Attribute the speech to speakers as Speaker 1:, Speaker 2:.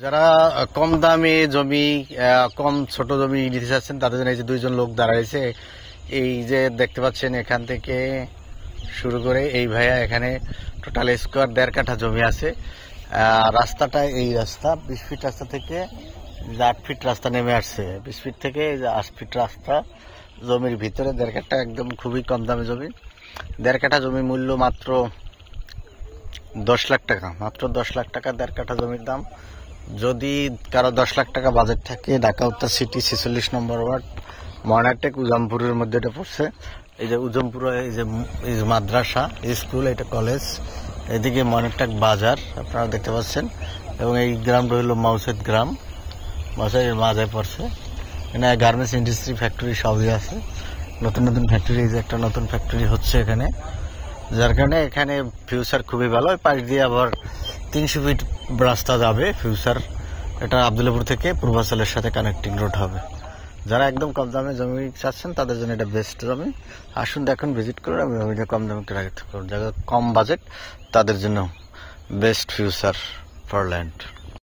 Speaker 1: যারা কম দামে জমি কম ছোট জমি নিতে চাচ্ছেন তাদের জন্য এই যে দুইজন লোক দাঁড়াইছে। এই যে দেখতে পাচ্ছেন এখান থেকে শুরু করে এই ভাইয়া এখানে টোটাল স্কোয়ার 1.5 কাঠা জমি আছে। রাস্তাটা এই রাস্তা 20 ফিট রাস্তা থেকে 8 ফিট রাস্তা নেমে আসছে। 20 ফিট থেকে 8 ফিট রাস্তা জমির ভিতরে 1.5 কাঠা, একদম খুবই কম দামে জমি। 1.5 কাঠা জমি মূল্য মাত্র 10 লাখ টাকা, মাত্র 10 লাখ টাকা 1.5 কাঠা জমির দাম। যদি কারো 10 লাখ টাকা বাজেট থাকে, ঢাকা উত্তর সিটি 46 নম্বর ওয়ার্ড, ময়নাটেক উজমপুরের মধ্যে এটা পড়ছে। এই যে উজমপুরে এই যে মাদ্রাসা স্কুল, এটা কলেজ, এদিকে ময়নাটেক বাজার আপনারা দেখতে পাচ্ছেন, এবং এই গ্রামটা হলো মাউসেদ গ্রাম, মাউসের মাঝে পড়ছে। এখানে গার্মেন্টস ইন্ডাস্ট্রি ফ্যাক্টরি সবই আছে, নতুন নতুন ফ্যাক্টরি, যে একটা নতুন ফ্যাক্টরি হচ্ছে এখানে, যার কারণে এখানে ফিউচার খুবই ভালো। পাশ দিয়ে আবার 300 ফিট রাস্তা যাবে ফিউচার। এটা আবদুল্লাপুর থেকে পূর্বাঞ্চলের সাথে কানেক্টিং রোড হবে। যারা একদম কম দামে জমি চাচ্ছেন তাদের জন্য এটা বেস্ট জমি। আসুন দেখুন, ভিজিট করুন। আমি জমিটা কম দামে যারা কম বাজেট তাদের জন্য বেস্ট ফিউচার ফর ল্যান্ড।